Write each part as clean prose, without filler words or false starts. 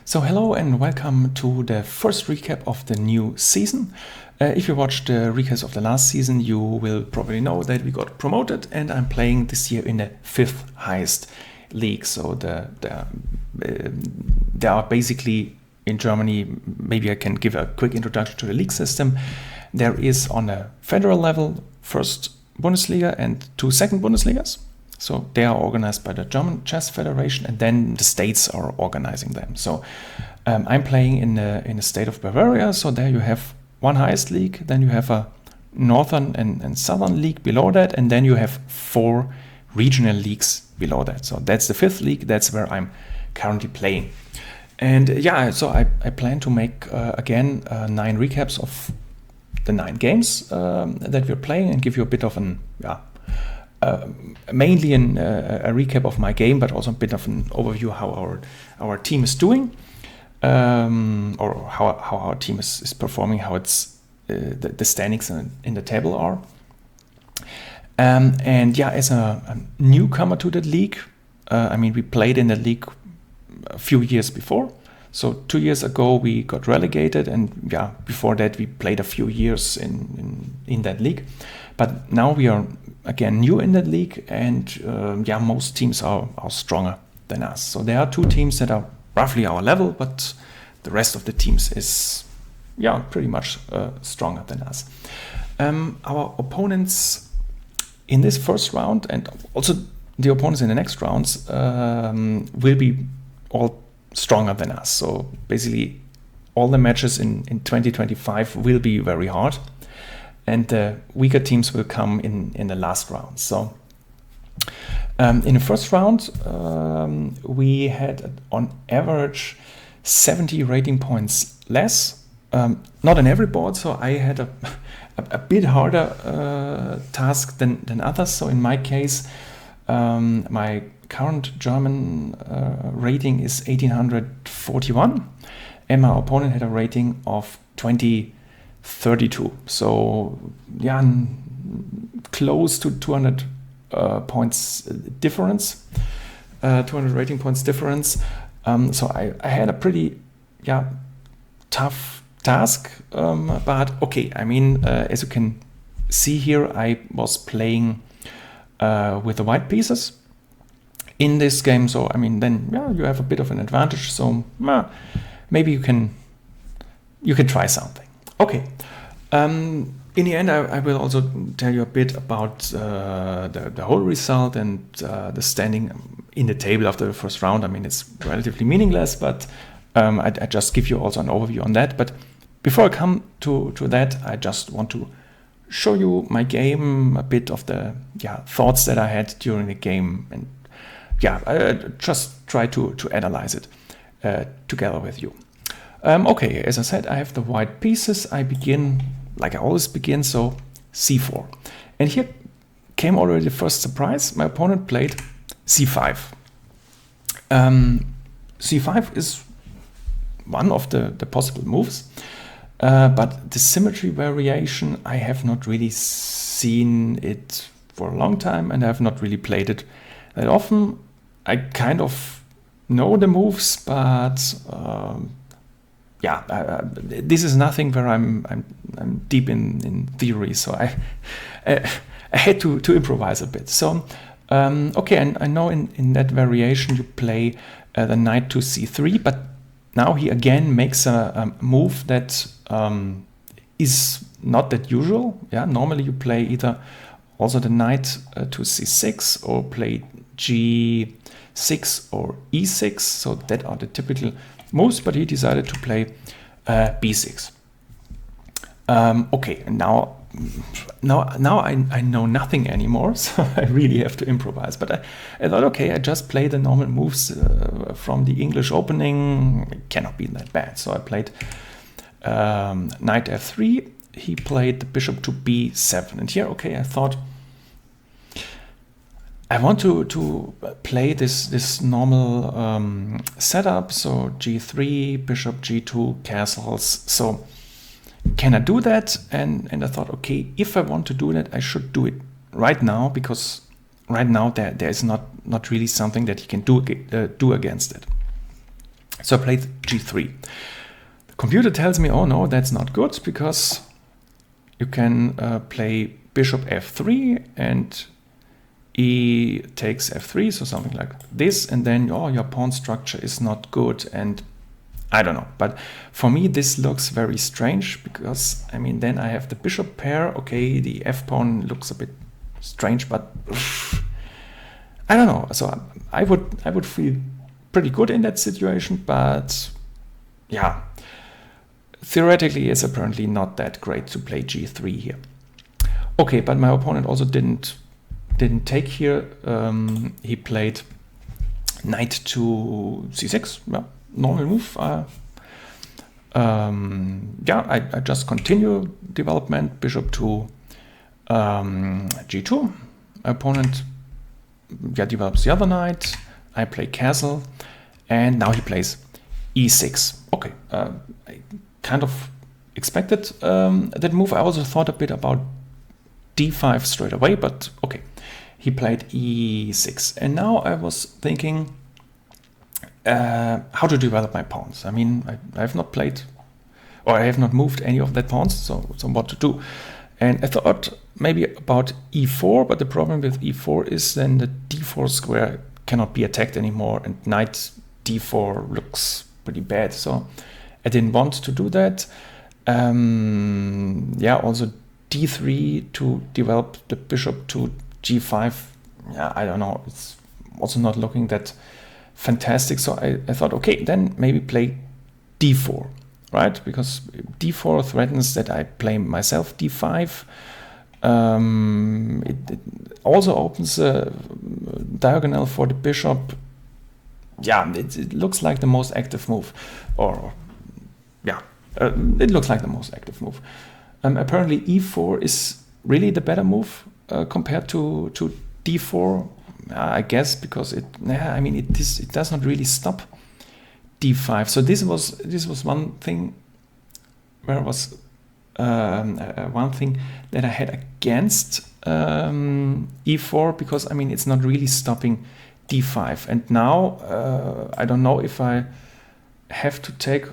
So hello and welcome to the first recap of the new season. If you watched the recaps of the last season, you will probably know that we got promoted and I'm playing this year in the 5th highest league. So there are basically in Germany, maybe I can give a quick introduction to the league system. There is on a federal level, first Bundesliga and two second Bundesligas. So they are organized by the German Chess Federation, and then the states are organizing them. So I'm playing in the state of Bavaria. So there you have one highest league, then you have a northern and southern league below that, and then you have 4 regional leagues below that. So that's the 5th league. That's where I'm currently playing. And so I plan to make again 9 recaps of the 9 games that we're playing and give you a bit of mainly a recap of my game, but also a bit of an overview how our team is doing, or how our team is performing, how it's the standings in the table are. As a newcomer to the league, we played in the league a few years before. So 2 years ago we got relegated, and before that we played a few years in that league. But now we are again new in that league, and most teams are stronger than us. So there are 2 teams that are roughly our level, but the rest of the teams is pretty much stronger than us. Our opponents in this first round, and also the opponents in the next rounds, will be all stronger than us. So basically all the matches in 2025 will be very hard, and the weaker teams will come in the last round. So in the first round, we had on average 70 rating points less. Not on every board, so I had a bit harder task than others. So in my case, my current German rating is 1841, and my opponent had a rating of 2032. So close to 200 points difference, 200 rating points difference. So I had a pretty tough task, but okay. As you can see here, I was playing with the white pieces in this game. So then you have a bit of an advantage. So maybe you can try something. Okay. In the end, I will also tell you a bit about the whole result and the standing in the table after the first round. It's relatively meaningless, but I just give you also an overview on that. But before I come to that, I just want to show you my game, a bit of the thoughts that I had during the game, and I just try to analyze it together with you. Okay, as I said, I have the white pieces. I begin like I always begin, so c4. And here came already the first surprise. My opponent played c5. c5 is one of the possible moves, but the symmetry variation, I have not really seen it for a long time, and I have not really played it that often. I kind of know the moves, but this is nothing where I'm deep in theory, so I had to improvise a bit. So okay, and I know in that variation you play the knight to c3, but now he again makes a move that is not that usual. Normally you play either also the knight to c6 or play g6 or e6. So that are the typical moves, but he decided to play b6. Okay, and now I know nothing anymore, so I really have to improvise. But I thought, okay, I just play the normal moves from the English opening. It cannot be that bad. So I played knight f3. He played the bishop to b7. And here, okay, I thought I want to play this normal setup. So g3, bishop g2, castles. So can I do that? And I thought, okay, if I want to do that, I should do it right now, because right now there is not really something that he can do against it. So I played g3. The computer tells me, oh no, that's not good, because you can play bishop f3 and e takes f3, so something like this, and then oh, your pawn structure is not good, and I don't know. But for me, this looks very strange, because I mean, then I have the bishop pair. Okay, the f pawn looks a bit strange, but I don't know. So I would feel pretty good in that situation, but yeah, theoretically, it's apparently not that great to play g3 here. Okay, but my opponent also didn't take here. He played knight to c6. Yeah, normal move. Yeah, I just continue development. Bishop to g2. My opponent develops the other knight. I play castle, and now he plays e6. Okay, I kind of expected that move. I also thought a bit about d5 straight away, but okay. He played e6, and now I was thinking how to develop my pawns. I mean, I have not played, or I have not moved any of that pawns, so what to do? And I thought maybe about e4, but the problem with e4 is then the d4 square cannot be attacked anymore, and knight d4 looks pretty bad, so I didn't want to do that. Yeah, also d3 to develop the bishop to g5. Yeah, I don't know, it's also not looking that fantastic, so I thought, okay, then maybe play d4, right? Because d4 threatens that I play myself d5. It also opens a diagonal for the bishop. Yeah, it looks like the most active move, or yeah, it looks like the most active move. Apparently e4 is really the better move compared to d4, I guess, because it does not really stop d5. So this was one thing where was one thing that I had against e4, because I mean, it's not really stopping d5. And now I don't know if I have to take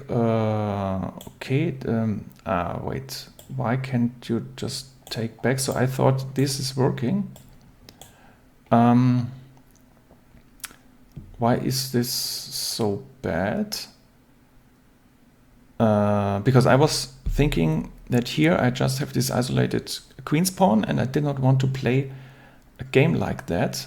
wait, why can't you just take back? So I thought this is working. Why is this so bad? Because I was thinking that here I just have this isolated queen's pawn, and I did not want to play a game like that.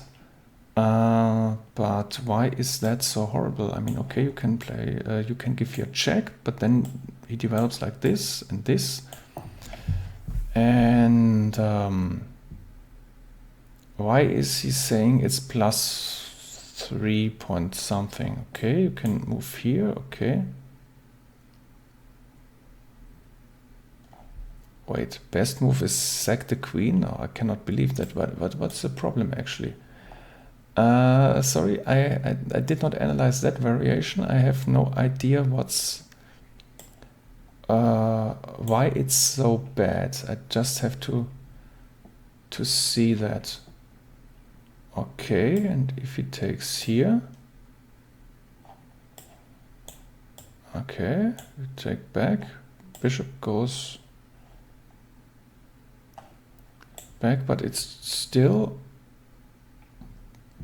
But why is that so horrible? I mean, okay, you can play, you can give your check, but then he develops like this and this. And why is he saying it's plus 3 point something? Okay, you can move here, okay. Wait, best move is sack the queen? No, I cannot believe that. What's the problem actually? Sorry, I did not analyze that variation. I have no idea why it's so bad. I just have to see that. Okay, and if he takes here, okay, we take back. Bishop goes back, but it's still,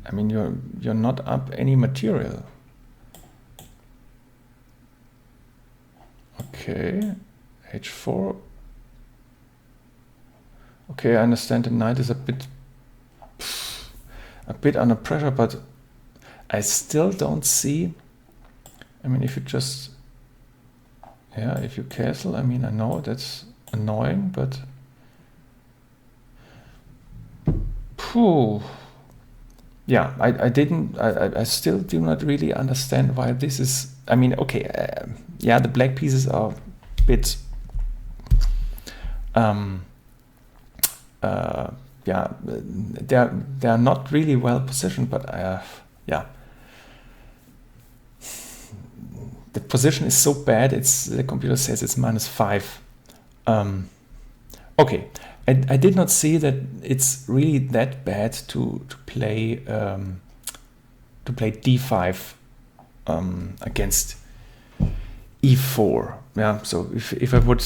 I mean, you're not up any material. Okay, h4. Okay, I understand the knight is a bit under pressure, but I still don't see. I mean, if you just, yeah, if you castle, I mean, I know that's annoying, but yeah, I still do not really understand why this is. I mean, okay, yeah, the black pieces are a bit yeah, they're not really well positioned, but yeah, the position is so bad. The computer says it's -5. Okay, I did not see that it's really that bad to play d5 against e4. Yeah, so if I would,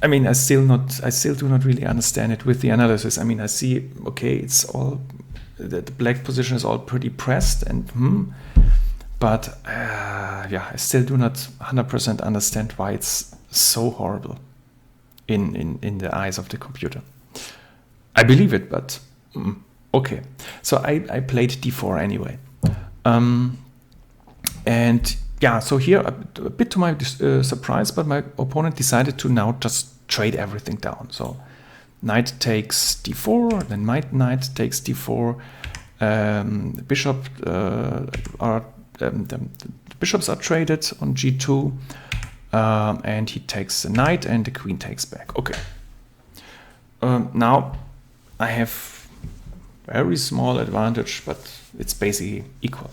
I mean, I still do not really understand it with the analysis. I mean, I see, okay, it's all, the black position is all pretty pressed and but yeah, I still do not 100% understand why it's so horrible in the eyes of the computer. I believe it, but okay. So I played d4 anyway. And yeah, so here, a bit to my surprise, but my opponent decided to now just trade everything down. So knight takes d4, then my knight takes d4. The bishops are traded on g2, and he takes the knight, and the queen takes back. Okay. Now I have very small advantage, but it's basically equal.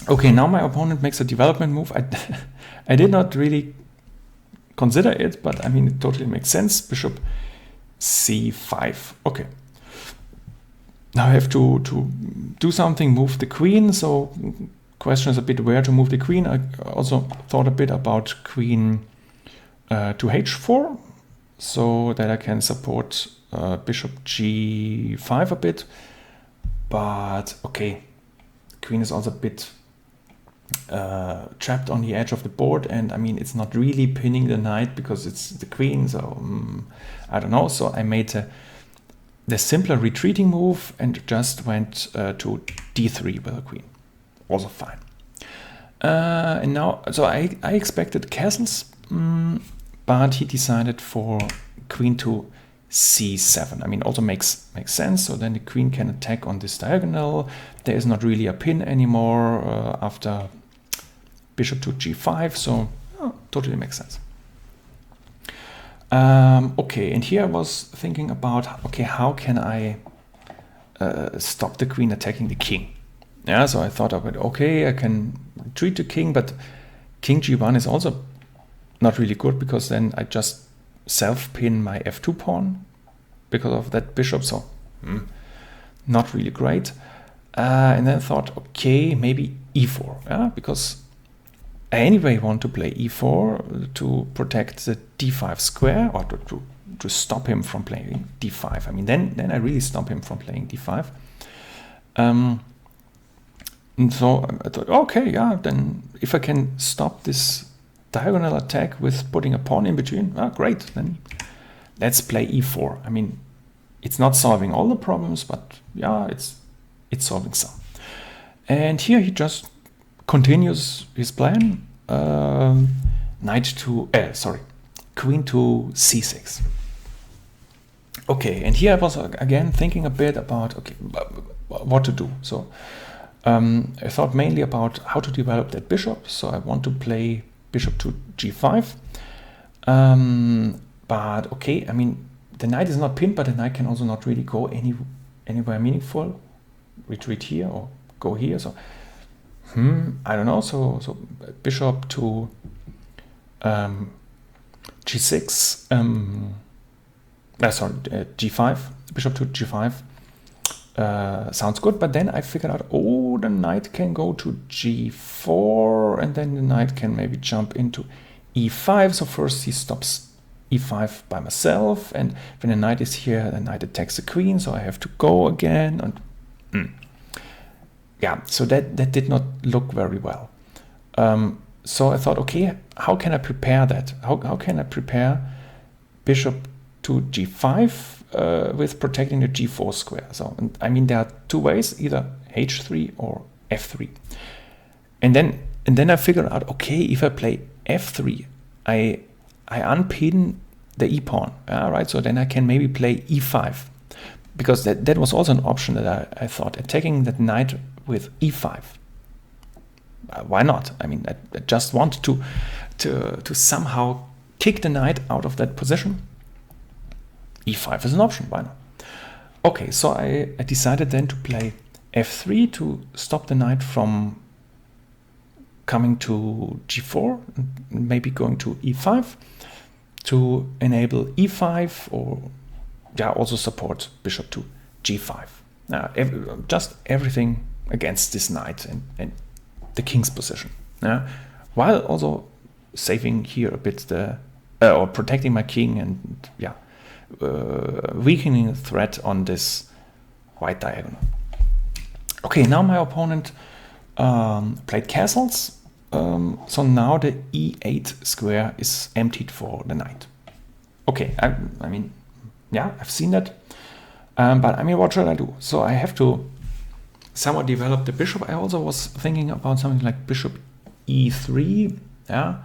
Okay, now my opponent makes a development move. I did not really consider it, but I mean, it totally makes sense. Bishop c5. Okay. Now I have to do something, move the queen. So question is a bit where to move the queen. I also thought a bit about queen to h4, so that I can support bishop g5 a bit. But okay, queen is also a bit trapped on the edge of the board, and I mean, it's not really pinning the knight because it's the queen, so I don't know. So I made the simpler retreating move and just went to d3 with the queen. Also fine. And now, so I expected castles, but he decided for queen to c7. I mean, also makes sense. So then the queen can attack on this diagonal. There is not really a pin anymore after bishop to g5. So totally makes sense. Okay, and here I was thinking about, okay, how can I stop the queen attacking the king? Yeah, so I thought about, okay, I can retreat the king, but king g1 is also not really good, because then I just self-pin my f2 pawn because of that bishop, so not really great. And then I thought, okay, maybe e4, yeah, because I anyway want to play e4 to protect the d5 square, or to stop him from playing d5. I mean, then I really stop him from playing d5. And so I thought, okay, yeah, then if I can stop this diagonal attack with putting a pawn in between, great, then let's play e4. I mean, it's not solving all the problems, but yeah, it's solving some. And here he just continues his plan. Queen to c6. Okay, and here I was again thinking a bit about, okay, what to do. So I thought mainly about how to develop that bishop. So I want to play bishop to g5. But okay, I mean, the knight is not pinned, but the knight can also not really go anywhere meaningful. Retreat here or go here. So I don't know. So bishop to g6. G5. Bishop to g5. Sounds good, but then I figured out, oh, the knight can go to g4, and then the knight can maybe jump into e5. So first he stops e5 by myself, and when the knight is here, the knight attacks the queen, so I have to go again. And yeah, so that did not look very well. So I thought, okay, how can I prepare that? How can I prepare bishop to g5 with protecting the g4 square? So, and I mean, there are two ways, either h3 or f3. And then I figured out, okay, if I play f3, I unpin the e pawn, right? So then I can maybe play e5, because that was also an option that I thought, attacking that knight with e5. Why not? I mean, I just want to somehow kick the knight out of that position. e5 is an option, why not? Okay, so I decided then to play f3 to stop the knight from coming to g4, maybe going to e5 to enable e5, or also support bishop to g5. Just everything against this knight and the king's position. while also saving here a bit the or protecting my king and weakening the threat on this white diagonal. Okay, now my opponent played castles, so now the e8 square is emptied for the knight. Okay, I mean, yeah, I've seen that, but I mean, what should I do? So I have to somewhat develop the bishop. I also was thinking about something like bishop e3, yeah,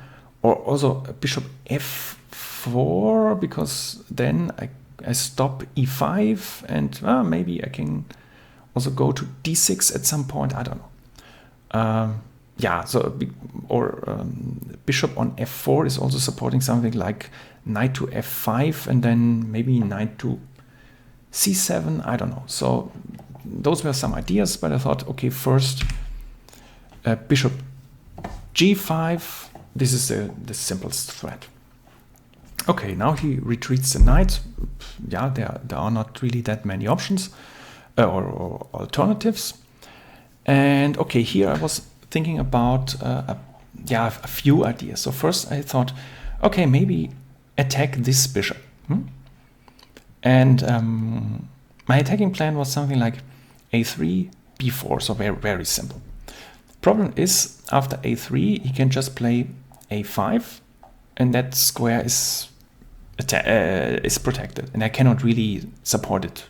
or also bishop f4, because then I stop e5, and maybe I can also go to d6 at some point. I don't know. Bishop on f4 is also supporting something like knight to f5, and then maybe knight to c7. I don't know. So those were some ideas, but I thought, okay, first bishop g5. This is the simplest threat. Okay, now he retreats the knight. Yeah, there are not really that many options or alternatives. And okay, here I was thinking about a few ideas. So first I thought, okay, maybe attack this bishop. And my attacking plan was something like a3, b4, so very, very simple. Problem is, after a3, he can just play a5, and that square is protected, and I cannot really support it.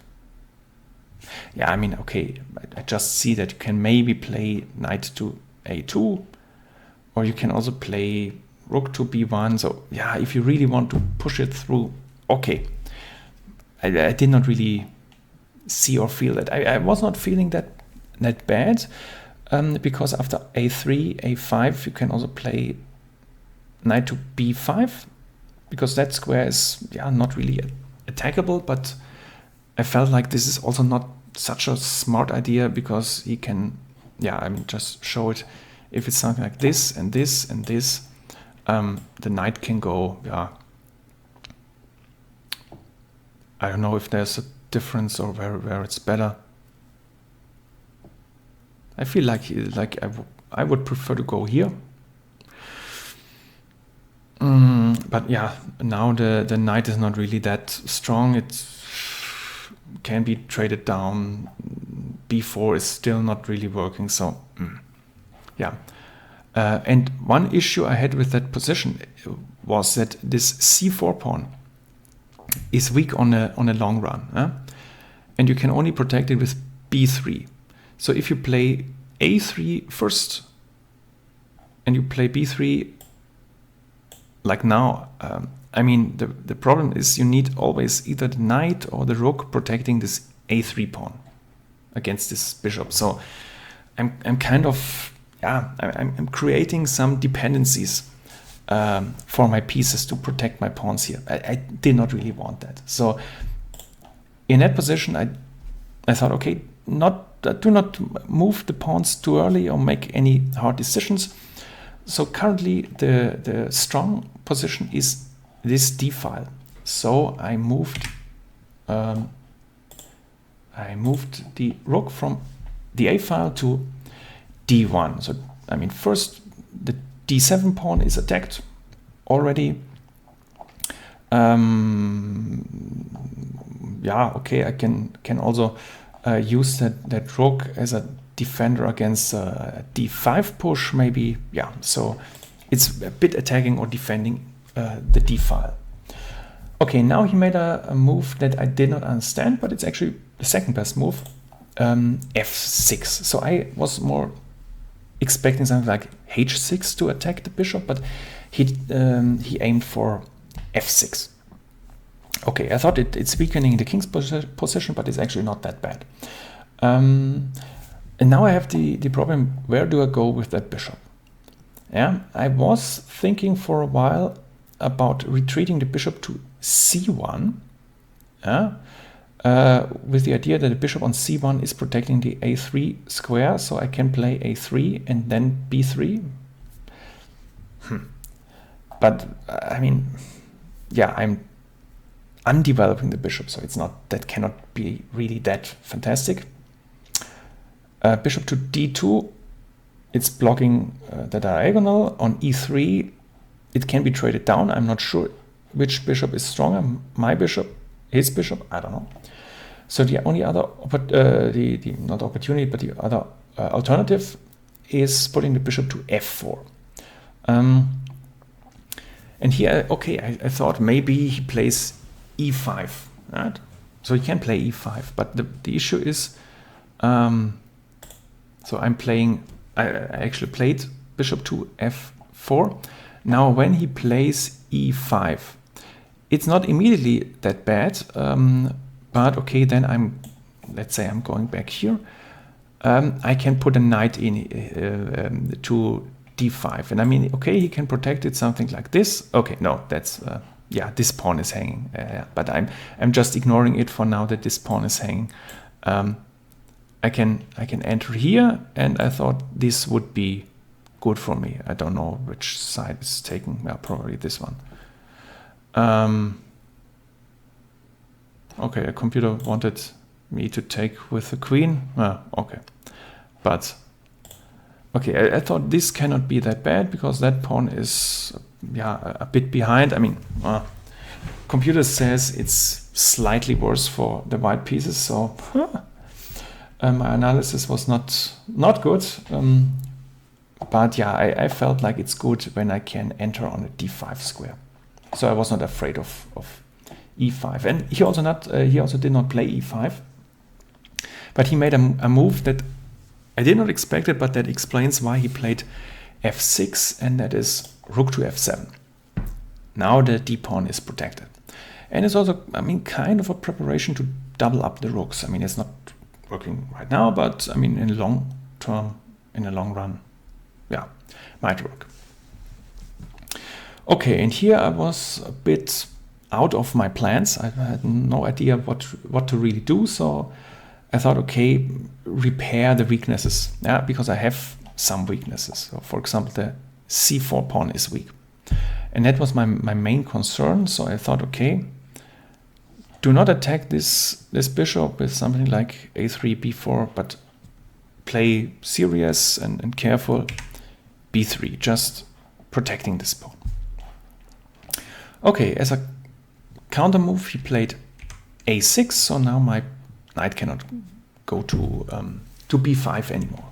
Yeah, I mean, okay, I just see that you can maybe play knight to a2, or you can also play rook to b1. So yeah, if you really want to push it through, okay. I did not really see or feel that. I was not feeling that bad, because after a3, a5, you can also play knight to b5, because that square is not really attackable, but I felt like this is also not such a smart idea, because he can, just show it. If it's something like this and this and this, the knight can go, I don't know if there's a difference or where it's better. I feel like I would prefer to go here. But yeah, now the knight is not really that strong. It can be traded down. b4 is still not really working. So and one issue I had with that position was that this c4 pawn is weak on a long run, and you can only protect it with b3. So if you play a3 first and you play b3 like now, I mean, the problem is you need always either the knight or the rook protecting this a3 pawn against this bishop. So I'm kind of I'm creating some dependencies for my pieces to protect my pawns here. I did not really want that. So in that position, I thought, okay, do not move the pawns too early or make any hard decisions. So currently the strong position is this d file. So I moved the rook from the a file to d1. So I mean, first the d7 pawn is attacked already. Okay, I can also use that rook as a defender against a d5 push, maybe. Yeah, so it's a bit attacking or defending the d file. Okay, now he made a move that I did not understand, but it's actually the second best move, f6. So I was more expecting something like h6 to attack the bishop, but he aimed for f6. Okay, I thought it's weakening the king's position, but it's actually not that bad. And now I have the problem, where do I go with that bishop? Yeah, I was thinking for a while about retreating the bishop to c1, with the idea that the bishop on c1 is protecting the a3 square, so I can play a3 and then b3. But I mean, I'm undeveloping the bishop, so that cannot be really that fantastic. Bishop to d2. it's blocking the diagonal. On e3, it can be traded down. I'm not sure which bishop is stronger, my bishop, his bishop, I don't know. So the only other, not opportunity, but the other alternative is putting the bishop to f4. And here, okay, I thought maybe he plays e5, right? So he can play e5, but the issue is, so I'm playing, I actually played bishop to f4. Now when he plays e5, it's not immediately that bad, but okay, then let's say I'm going back here. I can put a knight in to d5, and I mean, okay, he can protect it, something like this. Okay, no, that's yeah, this pawn is hanging, but I'm just ignoring it for now that this pawn is hanging. I can enter here, and I thought this would be good for me. I don't know which side is taken. Well, probably this one. Okay, the computer wanted me to take with the queen. Okay, but okay, I thought this cannot be that bad because that pawn is, yeah, a bit behind. I mean, computer says it's slightly worse for the white pieces, so my analysis was not good. But yeah, I felt like it's good when I can enter on a d5 square. So I was not afraid of e5, and he also did not play e5, but he made a move that I did not expect it, but that explains why he played f6, and that is rook to f7. Now the d pawn is protected, and it's also, I mean, kind of a preparation to double up the rooks. I mean, it's not working right now, but I mean, in the long term, in the long run, yeah, might work. Okay, and here I was a bit out of my plans. I had no idea what to really do, so I thought, okay, repair the weaknesses, yeah, because I have some weaknesses. So for example, the c4 pawn is weak, and that was my main concern. So I thought, okay, do not attack this bishop with something like a3, b4, but play serious and careful b3, just protecting this pawn. Okay, as a counter move, he played a6, so now my knight cannot go to b5 anymore.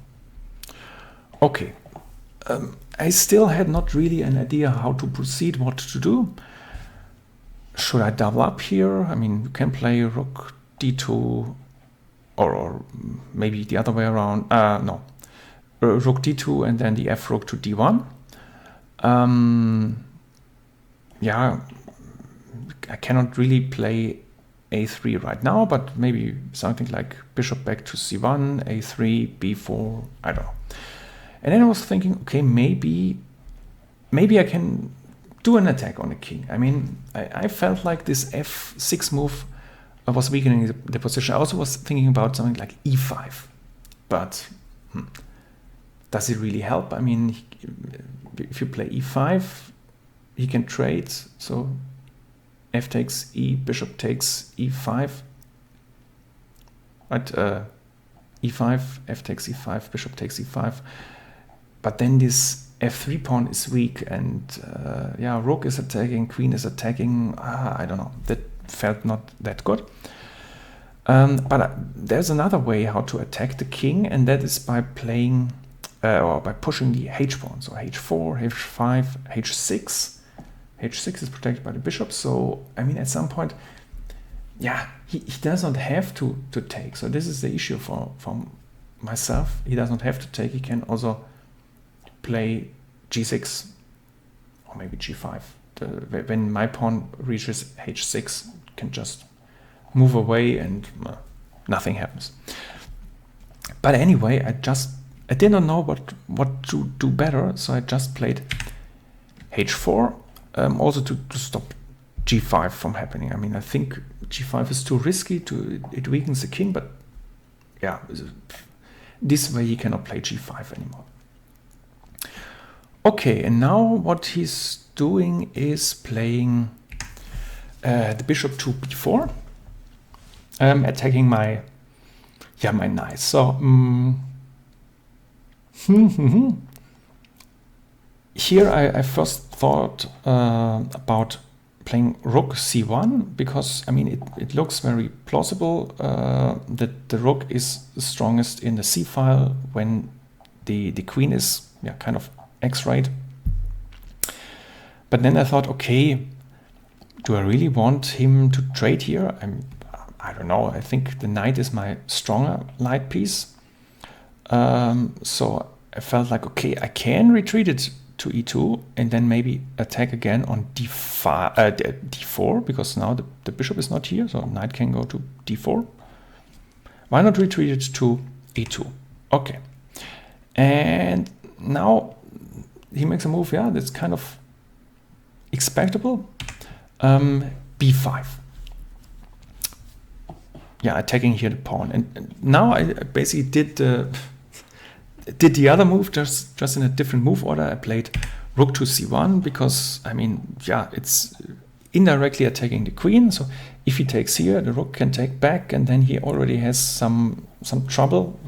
Okay, I still had not really an idea how to proceed, what to do. Should I double up here? I mean, you can play rook d2, or maybe the other way around. No, rook d2 and then the f rook to d1. Yeah, I cannot really play a3 right now, but maybe something like bishop back to c1, a3, b4, I don't know. And then I was thinking, okay, maybe I can do an attack on the king. I mean, I felt like this f6 move was weakening the position. I also was thinking about something like e5, but does it really help? I mean, if you play e5, he can trade, so f takes e, bishop takes e5, right? e5, f takes e5, bishop takes e5, but then this f3 pawn is weak, and yeah, rook is attacking, queen is attacking. I don't know, that felt not that good. But there's another way how to attack the king, and that is by playing or by pushing the h pawn. So h4, h5, h6. h6 is protected by the bishop, so I mean, at some point, yeah, he does not have to take. So this is the issue for myself. He does not have to take. He can also play g6 or maybe g5. When my pawn reaches h6, can just move away and nothing happens. But anyway, I did not know what to do better, so I just played h4, also to stop g5 from happening. I mean, I think g5 is too risky, it weakens the king, but yeah, this way he cannot play g5 anymore. Okay, and now what he's doing is playing the bishop to b4, attacking my knight. So Here I first thought about playing rook c1 because I mean it looks very plausible that the rook is the strongest in the c file when the queen is kind of x-rayed. But then I thought, okay, do I really want him to trade here? I don't know. I think the knight is my stronger light piece. So I felt like, okay, I can retreat it to e2 and then maybe attack again on d4 because now the bishop is not here, so knight can go to d4. Why not retreat it to e2? Okay. And now he makes a move, that's kind of expectable. b5. Attacking here the pawn. And now I basically did the other move just in a different move order. I played rook to c1 because I mean, it's indirectly attacking the queen. So if he takes here, the rook can take back, and then he already has some trouble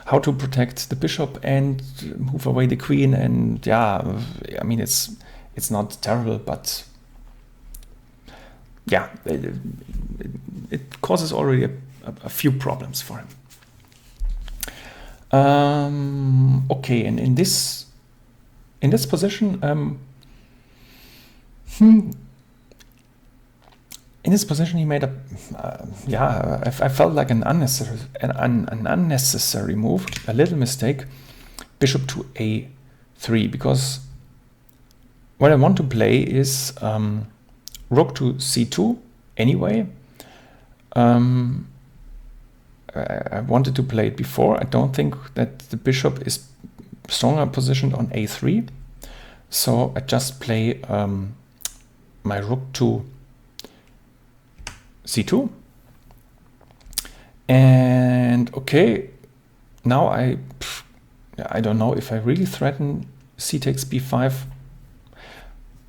how to protect the bishop and move away the queen. And I mean, it's not terrible, but it causes already a few problems for him. Okay, and in this position, in this position he made I felt like an unnecessary move, a little mistake, bishop to a3, because what I want to play is rook to c2 anyway. I wanted to play it before. I don't think that the bishop is stronger positioned on a3. So I just play my rook to c2. And okay, now I don't know if I really threaten c takes b5.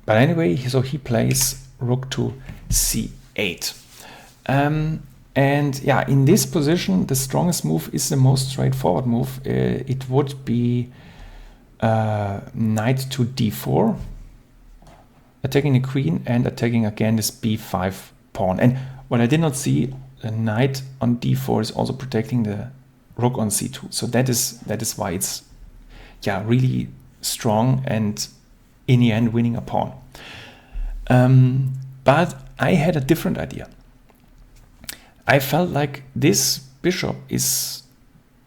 But anyway, so he plays rook to c8. And in this position, the strongest move is the most straightforward move. It would be knight to d4, attacking the queen and attacking again this b5 pawn. And what I did not see, the knight on d4 is also protecting the rook on c2. So that is why it's really strong and in the end winning a pawn. But I had a different idea. I felt like this bishop is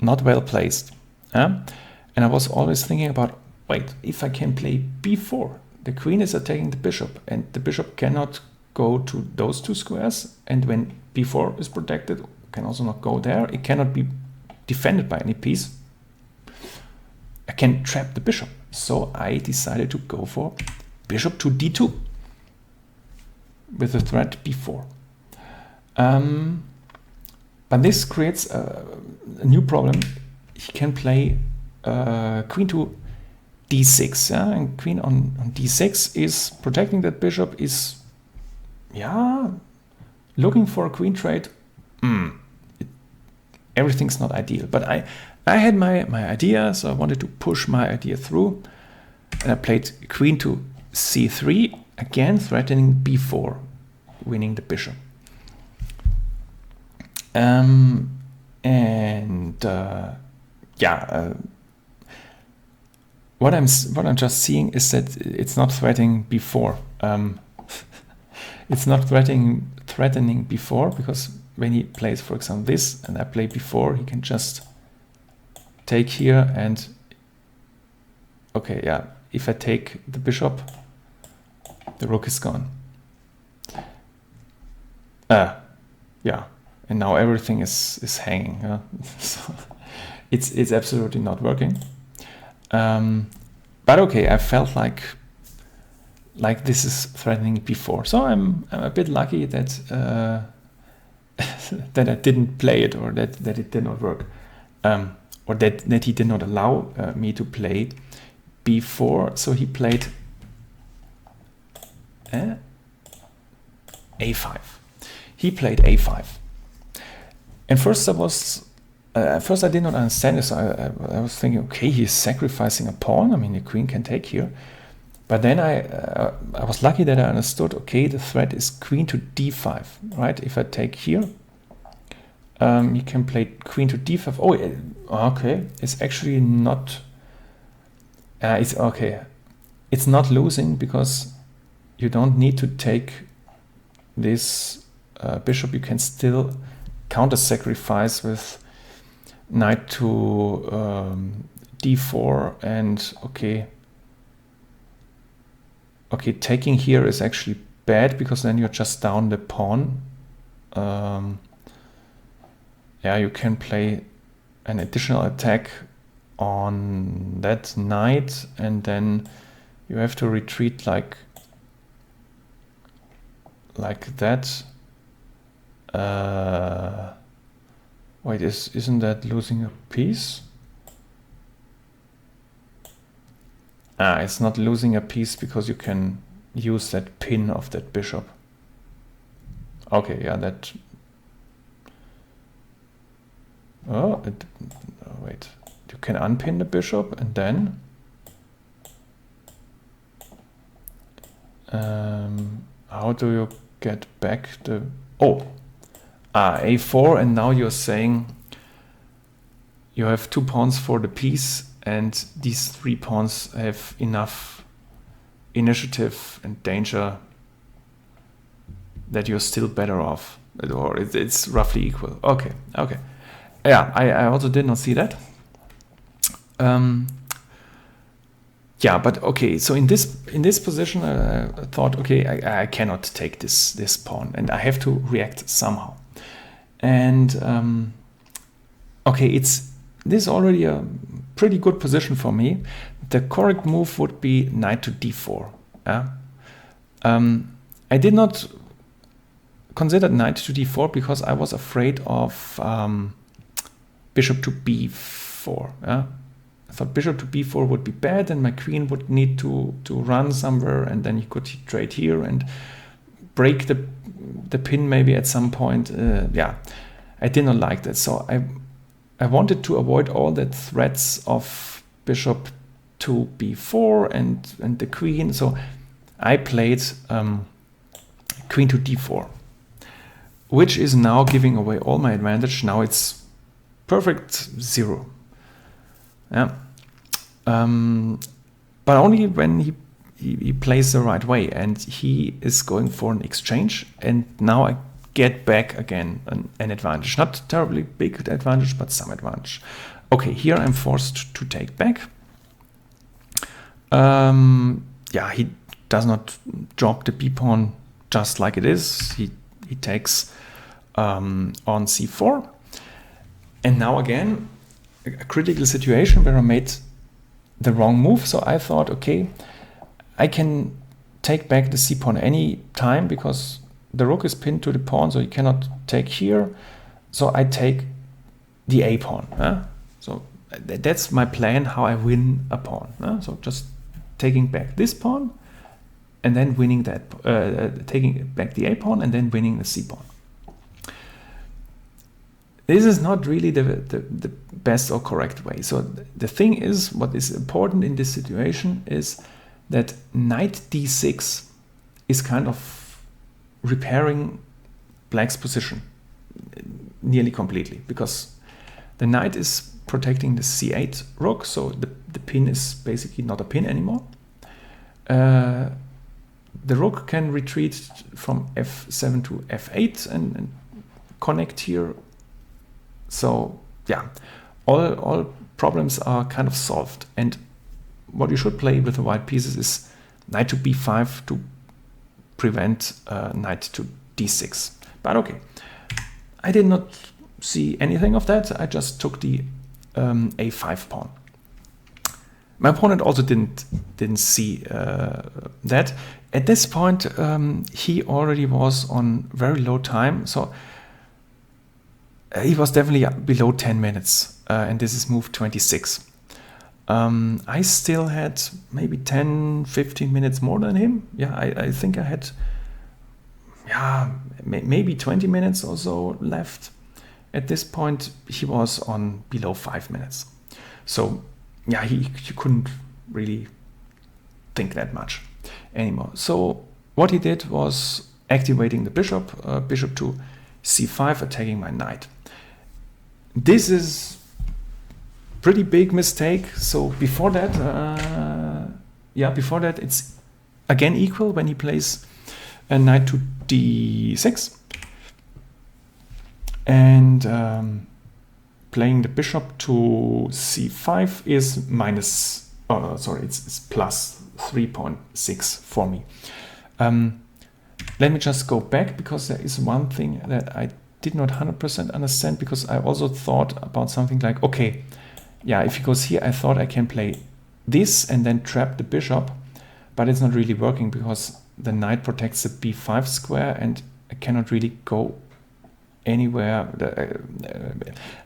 not well placed. And I was always thinking about, wait, if I can play b4, the queen is attacking the bishop and the bishop cannot go to those two squares. And when b4 is protected, can also not go there. It cannot be defended by any piece. I can trap the bishop. So I decided to go for bishop to d2 with the threat b4. But this creates a new problem. He can play queen to d6, and queen on d6 is protecting that bishop, is looking for a queen trade. Everything's not ideal, but I had my idea, so I wanted to push my idea through, and I played queen to c3, again threatening b4, winning the bishop. What I'm just seeing is that it's not threatening b4. It's not threatening b4, because when he plays, for example, this, and I play b4, he can just take here and if I take the bishop, the rook is gone. And now everything is hanging. So it's absolutely not working. But okay, I felt like this is threatening b4. So I'm a bit lucky that that I didn't play it, or that it did not work, or that he did not allow me to play b4. So he played a5. He played a5. And first I was At first I did not understand this. I was thinking, okay, he's sacrificing a pawn. I mean, the queen can take here. But then I was lucky that I understood, okay, the threat is queen to d5, right? If I take here, you can play queen to d5. Oh, okay, it's actually not, it's okay. It's not losing because you don't need to take this bishop. You can still counter-sacrifice with knight to d4 and okay, taking here is actually bad because then you're just down the pawn. Yeah, you can play an additional attack on that knight and then you have to retreat like that. Wait, isn't that losing a piece? It's not losing a piece because you can use that pin of that bishop. Okay, yeah, that. Wait, you can unpin the bishop and then. How do you get back the? A4, and now you're saying you have 2 pawns for the piece and these 3 pawns have enough initiative and danger that you're still better off, or it's roughly equal. Okay. Yeah, I also did not see that. Yeah, but okay, so in this position I thought, okay, I cannot take this pawn and I have to react somehow. And okay, this is already a pretty good position for me. The correct move would be knight to d4. I did not consider knight to d4 because I was afraid of bishop to b4. I thought bishop to b4 would be bad and my queen would need to run somewhere and then he could trade here and break the pin maybe at some point. Yeah, I did not like that. So I wanted to avoid all the threats of bishop to b4 and the queen. So I played queen to d4, which is now giving away all my advantage. Now it's perfect 0. Yeah, but only when he plays the right way and he is going for an exchange, and now I get back again an advantage. Not terribly big advantage, but some advantage. Okay, here I'm forced to take back. Yeah, he does not drop the b pawn just like it is. He takes on c4, and now again a critical situation where I made the wrong move. So I thought, okay, I can take back the c pawn any time because the rook is pinned to the pawn, so you cannot take here. So I take the a pawn. So that's my plan, how I win a pawn. So just taking back this pawn and then winning that, taking back the a pawn and then winning the c pawn. This is not really the best or correct way. So the thing is, what is important in this situation is that knight d6 is kind of repairing black's position nearly completely, because the knight is protecting the c8 rook, so the pin is basically not a pin anymore. The rook can retreat from f7 to f8 and connect here. So yeah, all problems are kind of solved. And what you should play with the white pieces is knight to b5 to prevent knight to d6. But okay, I did not see anything of that. I just took the a5 pawn. My opponent also didn't see that. At this point, he already was on very low time, so he was definitely below 10 minutes, and this is move 26. I still had maybe 10-15 minutes more than him. Yeah, I think I had maybe 20 minutes or so left. at this point he was on below 5 minutes. So yeah, he couldn't really think that much anymore. So what he did was activating the bishop, bishop to c5, attacking my knight. This is pretty big mistake. So before that, it's again equal when he plays a knight to d6 and playing the bishop to c5 is it's plus 3.6 for me. Let me just go back, because there is one thing that I did not 100% understand, because I also thought about something like, okay, yeah, if he goes here, I thought I can play this and then trap the bishop, but it's not really working because the knight protects the b5 square and I cannot really go anywhere.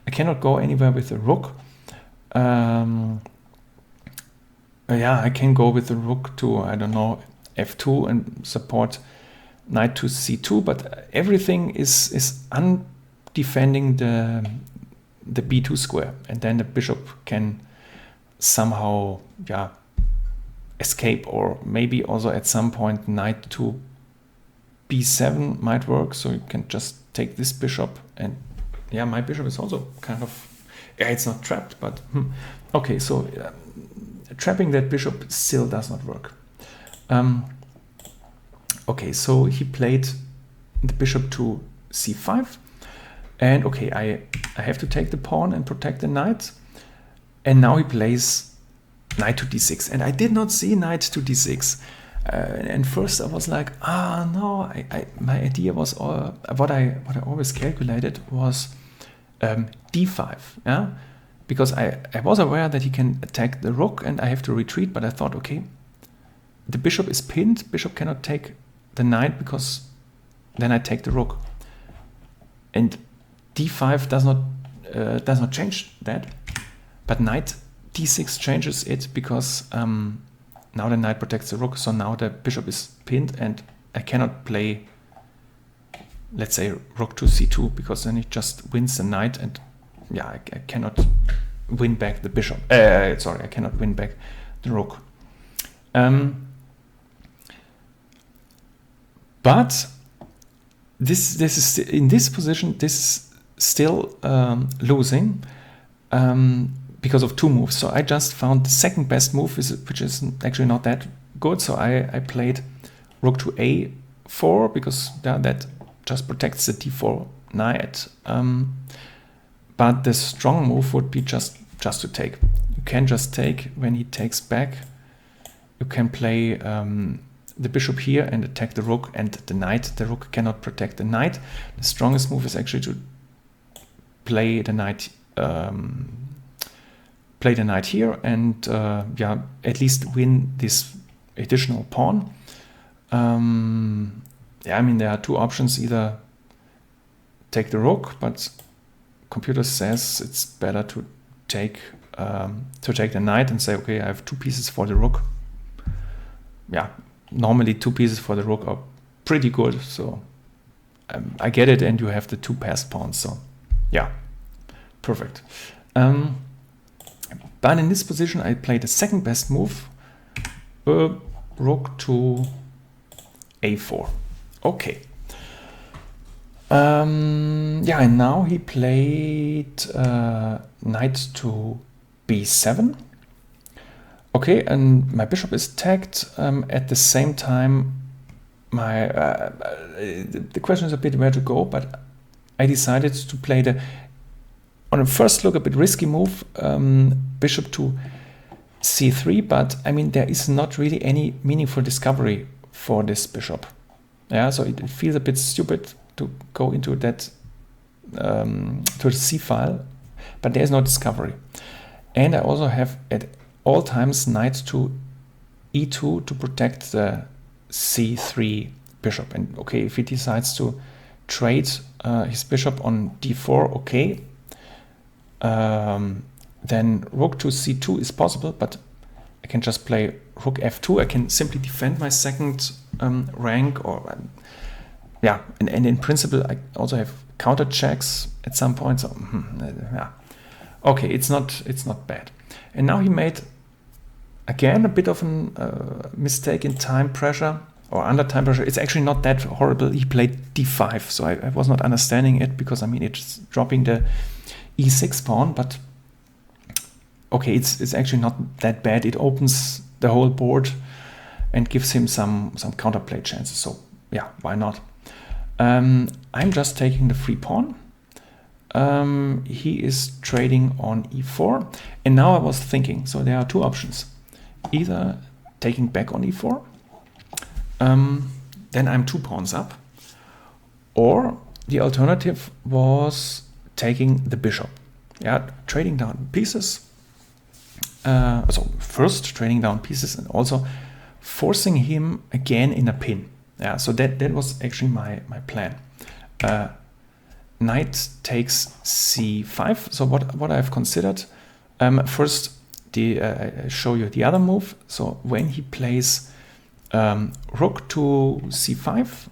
I cannot go anywhere with the rook. Yeah, I can go with the rook to, I don't know, f2 and support knight to c2, but everything is undefending the b2 square, and then the bishop can somehow escape, or maybe also at some point knight to b7 might work. So you can just take this bishop, and yeah, my bishop is also kind of, it's not trapped, but okay, so trapping that bishop still does not work. Okay, so he played the bishop to c5, and okay, I have to take the pawn and protect the knight, and now he plays knight to d6, and I did not see knight to d6, and first I was like, no, my idea was, what I always calculated was d5, yeah, because I was aware that he can attack the rook and I have to retreat, but I thought, okay, the bishop is pinned, bishop cannot take the knight because then I take the rook, and d5 does not change that, but knight d6 changes it, because now the knight protects the rook, so now the bishop is pinned and I cannot play, let's say, rook to c2, because then it just wins the knight, and yeah, I cannot win back the bishop. Sorry, I cannot win back the rook. But this is in this position. This is still losing because of two moves. So I just found the second best move, which is actually not that good. So I played rook to a4, because that just protects the d4 knight. But the strong move would be just to take. You can just take when he takes back. You can play the bishop here and attack the rook and the knight. The rook cannot protect the knight. The strongest move is actually to play the knight here and at least win this additional pawn. I mean, there are two options: either take the rook, but computer says it's better to take the knight and say, okay, I have two pieces for the rook. Yeah, normally two pieces for the rook are pretty good, so I get it, and you have the two passed pawns, so yeah, perfect. But in this position I played the second best move, rook to a4. Okay. And now he played knight to b7. Okay, and my bishop is tagged. At the same time, the question is a bit where to go, but I decided to play on a first look, a bit risky move, bishop to c3, but I mean, there is not really any meaningful discovery for this bishop. Yeah, so it feels a bit stupid to go into that to the c file, but there is no discovery. And I also have at all times knight to e2 to protect the c3 bishop. And okay, if he decides to trade his bishop on d4, okay, then rook to c2 is possible, but I can just play rook f2. I can simply defend my second rank, or and in principle I also have counter checks at some point. So yeah, okay, it's not bad. And now he made again a bit of a mistake in time pressure or under time pressure. It's actually not that horrible. He played d5, so I was not understanding it, because I mean it's dropping the e6 pawn, but okay, it's actually not that bad. It opens the whole board and gives him some counterplay chances. So yeah, why not? I'm just taking the free pawn. He is trading on e4, and now I was thinking, so there are two options: either taking back on e4, then I'm 2 pawns up, or the alternative was taking the bishop. Yeah, trading down pieces. So first trading down pieces and also forcing him again in a pin. Yeah, so that was actually my plan. Knight takes c5. So what I've considered, first I show you the other move. So when he plays rook to c5,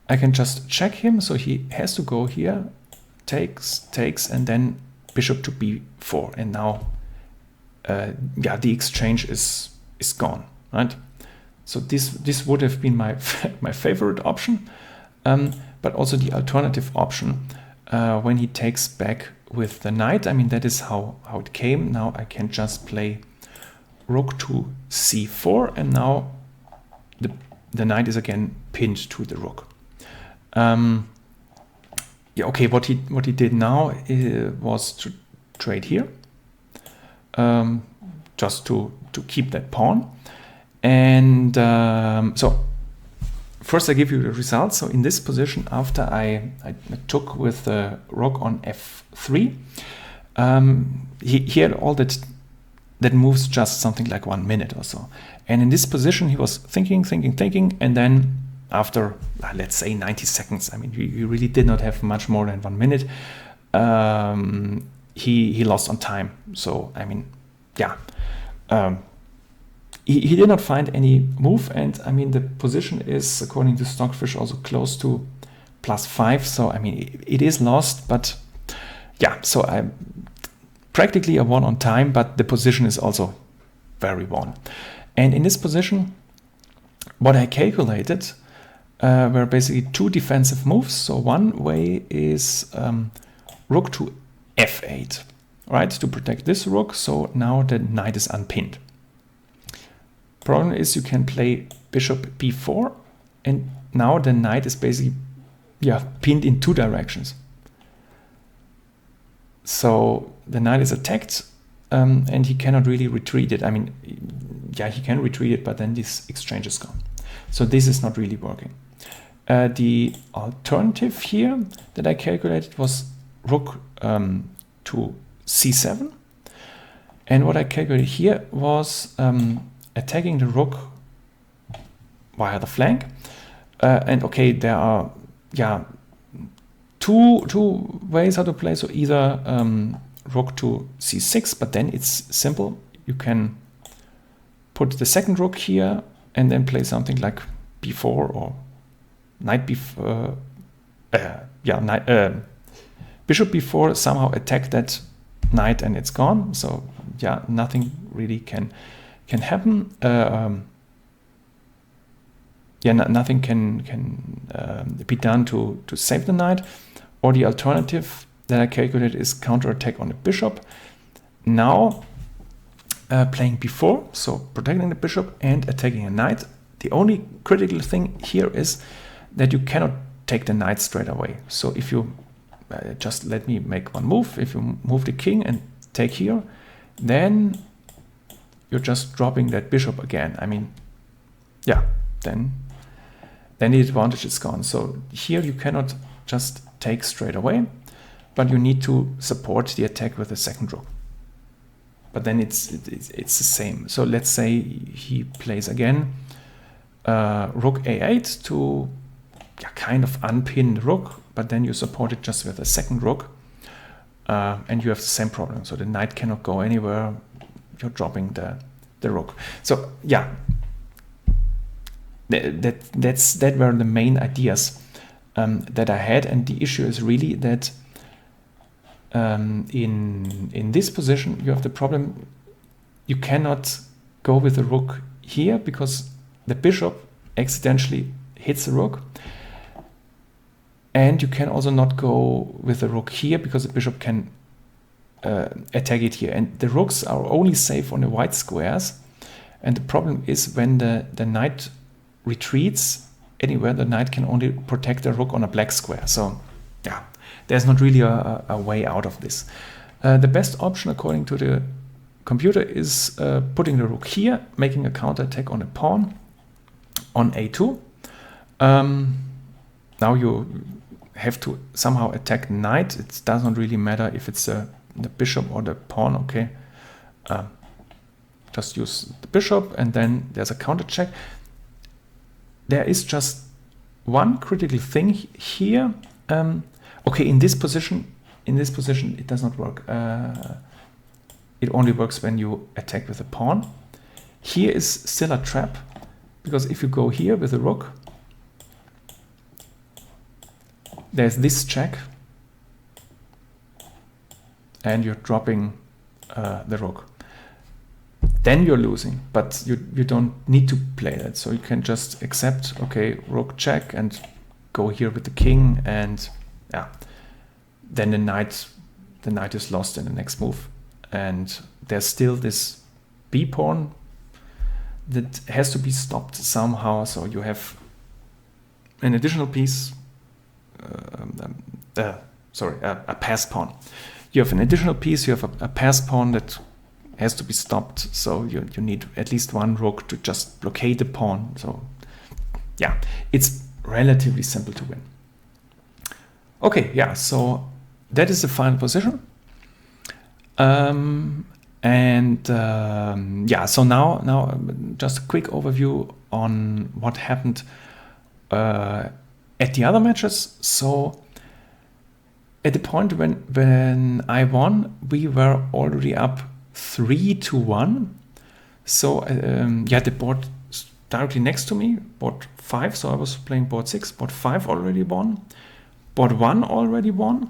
I can just check him. So he has to go here, takes, and then bishop to b4, and now yeah, the exchange is gone, right? So this would have been my my favorite option, but also the alternative option when he takes back with the knight. I mean, that is how it came. Now I can just play rook to c4, and now the knight is again pinned to the rook. Yeah, okay. What he did now was to trade here, just to keep that pawn. And so first I give you the results. So in this position, after I took with the rook on f3, he had all that moves just something like 1 minute or so. And in this position, he was thinking, and then after, let's say 90 seconds, I mean, he really did not have much more than 1 minute, he lost on time. So, I mean, yeah, he did not find any move, and I mean, the position is, according to Stockfish, also close to +5. So, I mean, it is lost, but yeah, so I practically a won on time, but the position is also very won. And in this position, what I calculated were basically 2 defensive moves. So one way is rook to f8, right, to protect this rook. So now the knight is unpinned. Problem is you can play bishop b4, and now the knight is basically, yeah, pinned in 2 directions. So the knight is attacked, and he cannot really retreat it. I mean, yeah, he can retreat it, but then this exchange is gone. So this is not really working. The alternative here that I calculated was rook to c7. And what I calculated here was attacking the rook via the flank. And okay, there are, yeah, two ways how to play. So either rook to c6, but then it's simple. You can put the second rook here and then play something like b4 or knight b4. Bishop b4, somehow attack that knight and it's gone. So yeah, nothing really can happen. Nothing can be done to save the knight. Or the alternative that I calculated is counterattack on the bishop. Now playing b4, so protecting the bishop and attacking a knight. The only critical thing here is that you cannot take the knight straight away. So if you just let me make one move, if you move the king and take here, then you're just dropping that bishop again. I mean, yeah, then the advantage is gone. So here you cannot just take straight away, but you need to support the attack with the second rook. But then it's the same. So let's say he plays again rook a8 to kind of unpin the rook, but then you support it just with a second rook, and you have the same problem. So the knight cannot go anywhere. You're dropping the rook. So yeah, that were the main ideas that I had, and the issue is really that in this position you have the problem, you cannot go with the rook here because the bishop accidentally hits the rook, and you can also not go with the rook here because the bishop can attack it here, and the rooks are only safe on the white squares. And the problem is when the knight retreats anywhere, the knight can only protect the rook on a black square. So yeah, there's not really a way out of this. The best option according to the computer is putting the rook here, making a counterattack on the pawn on a2. Now you have to somehow attack knight. It doesn't really matter if it's the bishop or the pawn. Okay, just use the bishop, and then there's a counter check. There is just one critical thing here. Okay, in this position it does not work. It only works when you attack with a pawn. Here is still a trap, because if you go here with the rook, there's this check, and you're dropping the rook. Then you're losing, but you don't need to play that. So you can just accept, okay, rook check, and go here with the king, and yeah, then the knight is lost in the next move. And there's still this b pawn that has to be stopped somehow. So you have an additional piece, a pass pawn. You have an additional piece, you have a pass pawn that has to be stopped. So you need at least one rook to just blockade the pawn. So yeah, it's relatively simple to win. Okay, yeah, so that is the final position. Yeah, so now just a quick overview on what happened at the other matches. So at the point when I won, we were already up 3-1. So yeah, the board directly next to me, board 5. So I was playing board 6. Board 5 already won. Board 1 already won.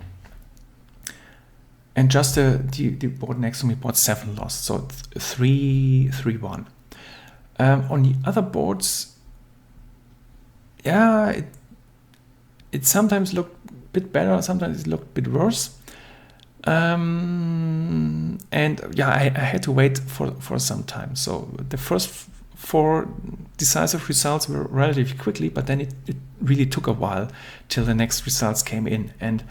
And just the board next to me, board 7 lost. So 3-1. On the other boards, yeah, it sometimes looked a bit better, sometimes it looked a bit worse. And yeah, I had to wait for some time. So the first 4 decisive results were relatively quickly, but then it really took a while till the next results came in. And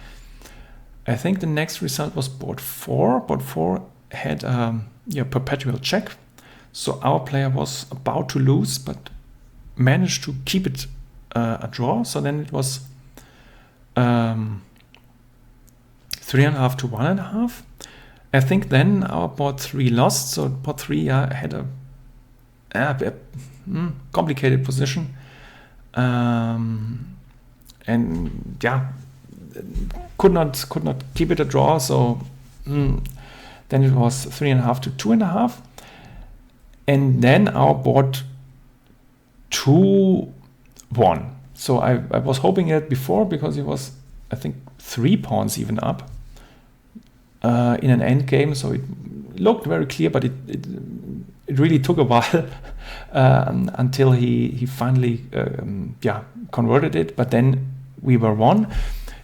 I think the next result was board 4. Board 4 had perpetual check. So our player was about to lose, but managed to keep it a draw. So then it was 3.5 to 1.5. I think then our board 3 lost. So board 3 had a complicated position. And yeah, could not keep it a draw. So then it was 3.5 to 2.5. And then our board 2 won. So I was hoping it before, because it was, I think, 3 pawns even up in an end game. So it looked very clear, but it really took a while until he finally converted it. But then we were won.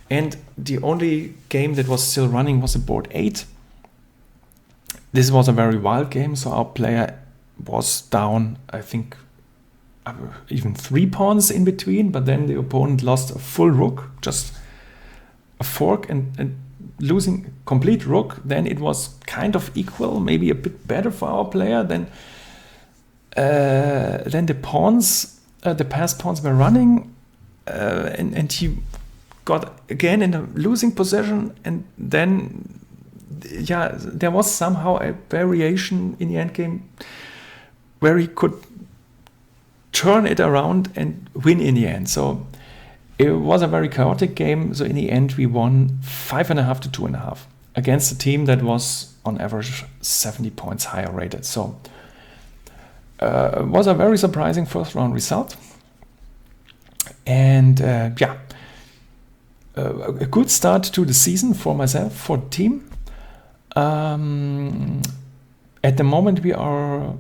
And the only game that was still running was a board 8. This was a very wild game. So our player was down, I think, even 3 pawns in between, but then the opponent lost a full rook, just a fork, and losing complete rook. Then it was kind of equal, maybe a bit better for our player. Then the pawns, the passed pawns were running, and he got again in a losing position. And then yeah, there was somehow a variation in the endgame where he could turn it around and win in the end. So it was a very chaotic game. So in the end, we won 5.5 to 2.5 against a team that was on average 70 points higher rated. So it was a very surprising first round result. And yeah, a good start to the season for myself, for the team. At the moment, we are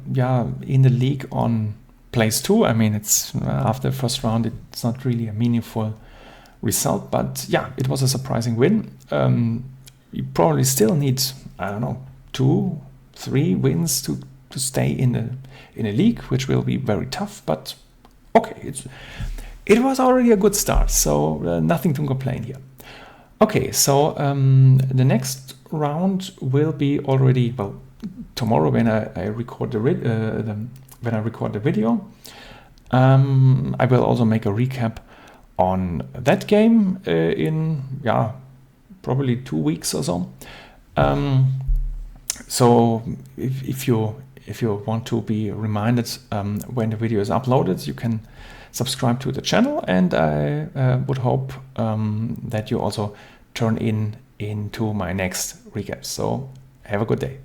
in the league on place 2. I mean, it's after the first round, it's not really a meaningful result, but yeah, it was a surprising win. You probably still need, I don't know, 2-3 wins to stay in the league, which will be very tough. But okay, it was already a good start, so nothing to complain here. Okay, so the next round will be already tomorrow when I record the video. I will also make a recap on that game in probably 2 weeks or so. So if you want to be reminded when the video is uploaded, you can subscribe to the channel, and I would hope that you also turn into my next recap. So have a good day.